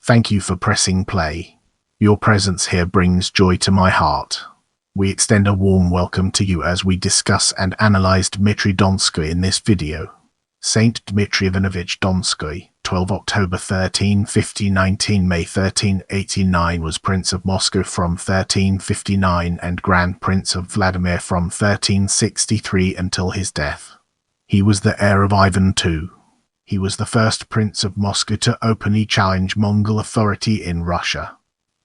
Thank you for pressing play. Your presence here brings joy to my heart. We extend a warm welcome to you as we discuss and analyze Dmitry Donskoy in this video. Saint Dmitry Ivanovich Donskoy, 12 October 1350 19 May 1389, was Prince of Moscow from 1359 and Grand Prince of Vladimir from 1363 until his death. He was the heir of Ivan II. He was the first Prince of Moscow to openly challenge Mongol authority in Russia.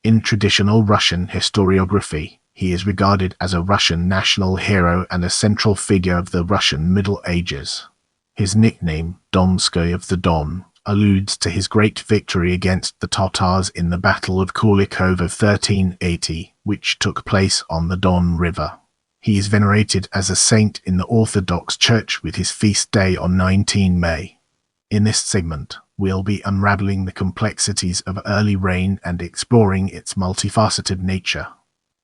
In traditional Russian historiography, he is regarded as a Russian national hero and a central figure of the Russian Middle Ages. His nickname, Donskoy of the Don, alludes to his great victory against the Tatars in the Battle of Kulikovo 1380, which took place on the Don River. He is venerated as a saint in the Orthodox Church with his feast day on 19 May. In this segment, we'll be unraveling the complexities of early reign and exploring its multifaceted nature.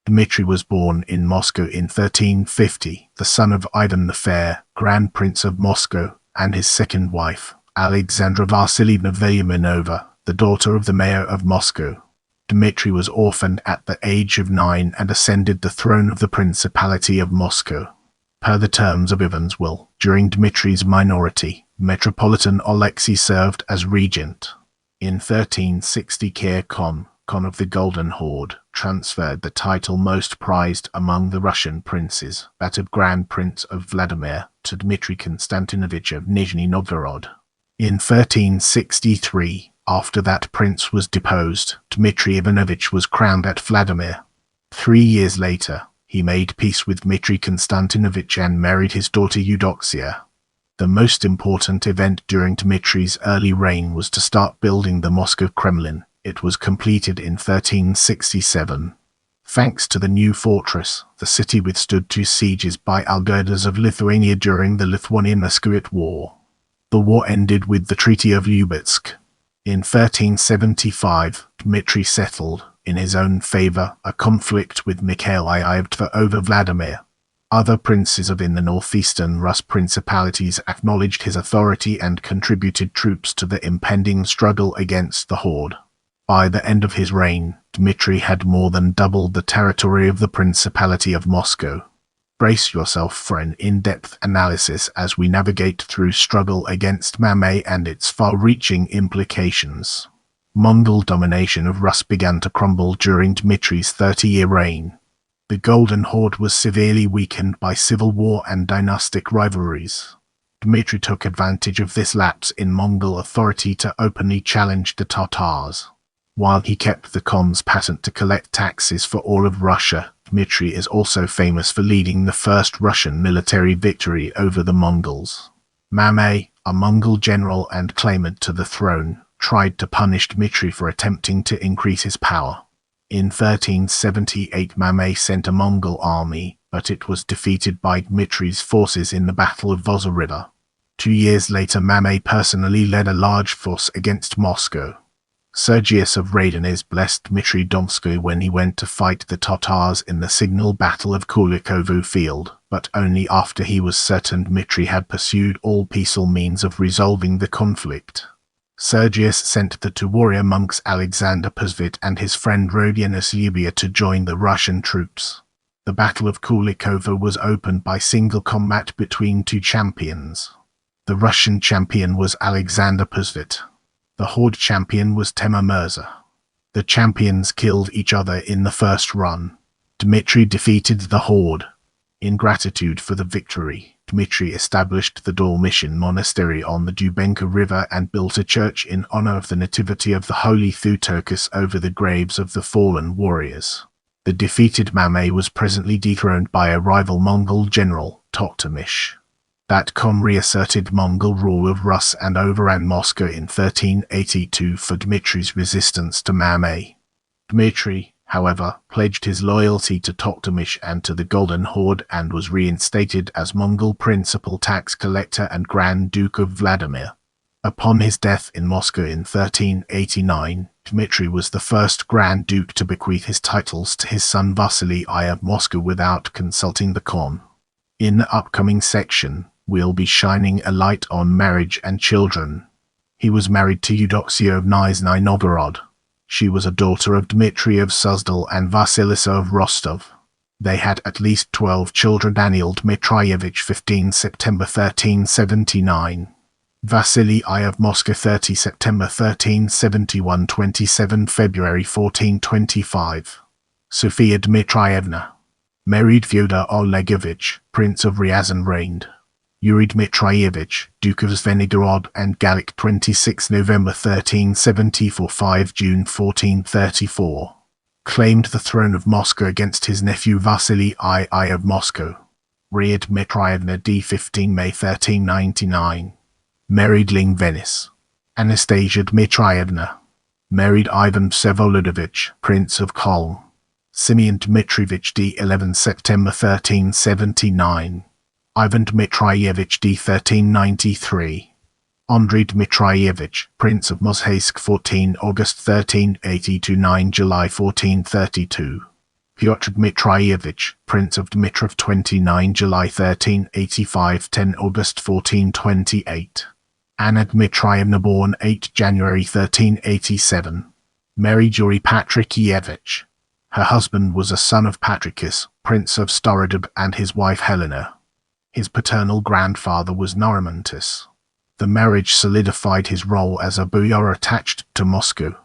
Dmitry was born in Moscow in 1350, the son of Ivan the Fair, Grand Prince of Moscow, and his second wife, Alexandra Vasilyevna Vyaminova, the daughter of the mayor of Moscow. Dmitry was orphaned at the age of 9 and ascended the throne of the Principality of Moscow. Per the terms of Ivan's will, during Dmitry's minority, Metropolitan Alexei served as regent. In 1360, Khan of the Golden Horde, transferred the title most prized among the Russian princes, that of Grand Prince of Vladimir, to Dmitry Konstantinovich of Nizhny Novgorod. In 1363, after that prince was deposed, Dmitry Ivanovich was crowned at Vladimir. 3 years later, he made peace with Dmitry Konstantinovich and married his daughter Eudoxia. The most important event during Dmitry's early reign was to start building the Moscow Kremlin. It was completed in 1367. Thanks to the new fortress, the city withstood 2 sieges by alludes of Lithuania during the Lithuanian-Muscovite War. The war ended with the Treaty of Lubetsk. In 1375, Dmitry settled, in his own favor, a conflict with Mikhail I over Vladimir. Other princes of the northeastern Rus principalities acknowledged his authority and contributed troops to the impending struggle against the horde. By the end of his reign, Dmitry had more than doubled the territory of the Principality of Moscow. Brace yourself for an in-depth analysis as we navigate through struggle against MAMAI and its far-reaching implications. Mongol domination of Rus began to crumble during Dmitry's 30-year reign. The Golden Horde was severely weakened by civil war and dynastic rivalries. Dmitry took advantage of this lapse in Mongol authority to openly challenge the Tatars. While he kept the Khan's patent to collect taxes for all of Russia, Dmitry is also famous for leading the first Russian military victory over the Mongols. MAMAI, a Mongol general and claimant to the throne, tried to punish Dmitry for attempting to increase his power. In 1378, MAMAI sent a Mongol army, but it was defeated by Dmitry's forces in the Battle of Voza River. 2 years later, MAMAI personally led a large force against Moscow. Sergius of Radonezh blessed Dmitry Donskoy when he went to fight the Tatars in the signal Battle of Kulikovo field, but only after he was certain Dmitry had pursued all peaceful means of resolving the conflict. Sergius sent the 2 warrior monks Alexander Posvit and his friend Rodianus Lubia to join the Russian troops. The Battle of Kulikovo was opened by single combat between 2 champions. The Russian champion was Alexander Posvit. The Horde champion was Temur Mirza. The champions killed each other in the first run. Dmitry defeated the Horde. In gratitude for the victory, Dmitry established the Dormition Monastery on the Dubenka River and built a church in honor of the nativity of the Holy Theotokos over the graves of the fallen warriors. The defeated MAMAI was presently dethroned by a rival Mongol general, Toktamish. That Khan reasserted Mongol rule of Rus and overran Moscow in 1382 for Dmitry's resistance to MAMAI. Dmitry, however, pledged his loyalty to Toktamish and to the Golden Horde and was reinstated as Mongol principal tax collector and Grand Duke of Vladimir. Upon his death in Moscow in 1389, Dmitry was the first Grand Duke to bequeath his titles to his son Vasily I of Moscow without consulting the Khan. In the upcoming section, we'll be shining a light on marriage and children. He was married to Eudoxia of Nizhny Novgorod. She was a daughter of Dmitry of Suzdal and Vasilisa of Rostov. They had at least 12 children: Daniel Dmitrievich 15 September 1379, Vasily I of Moscow 30 September 1371 27 February 1425, Sophia Dmitrievna, married Fyodor Olegovich, Prince of Ryazan reigned, Yuri Dmitrievich, Duke of Zvenigorod and Gallic 26 November 1374 5 June 1434. Claimed the throne of Moscow against his nephew Vasily I of Moscow. Ria Dmitrievna d. 15 May 1399. Married Ling Venice. Anastasia Dmitrievna. Married Ivan Vsevolodovich, Prince of Koln. Simeon Dmitrievich d. 11 September 1379. Ivan Dmitrievich d. 1393. Andrei Dmitrievich, Prince of Mozhaysk 14 August 1380 9 July 1432. Pyotr Dmitrievich, Prince of Dmitrov 29 July 1385 10 August 1428. Anna Dmitrievna born 8 January 1387. Married Yuri Patrikievich. Her husband was a son of Patricus, Prince of Starodub, and his wife Helena. His paternal grandfather was Noromontis. The marriage solidified his role as a boyar attached to Moscow.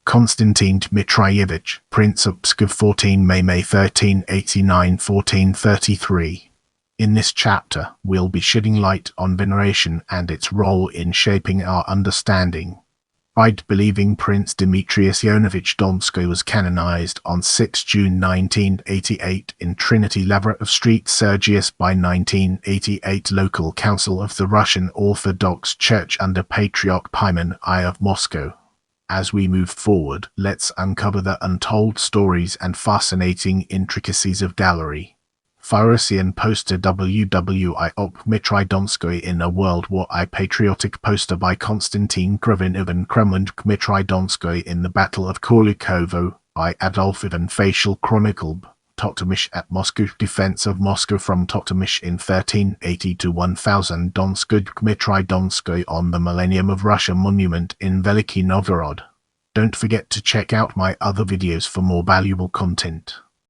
Konstantin Dmitrievich, Prince of Pskov 14 May 1389-1433. In this chapter, we'll be shedding light on veneration and its role in shaping our understanding. Right-believing Prince Dmitry Ivanovich Donskoy was canonized on 6 June 1988 in Trinity Lavra of St. Sergius by 1988 Local Council of the Russian Orthodox Church under Patriarch Pimen I of Moscow. As we move forward, let's uncover the untold stories and fascinating intricacies of Gallery. Russian poster WWI Dmitry Donskoy in a World War I patriotic poster by Konstantin Kruvinov and Kremlin. Dmitry Donskoy in the Battle of Kulikovo by Adolf Ivan. Facial Chronicle. Toktamish at Moscow. Defense of Moscow from Toktamish in 1380 to 1000. Donskoy. Dmitry Donskoy on the Millennium of Russia Monument in Veliky Novgorod. Don't forget to check out my other videos for more valuable content.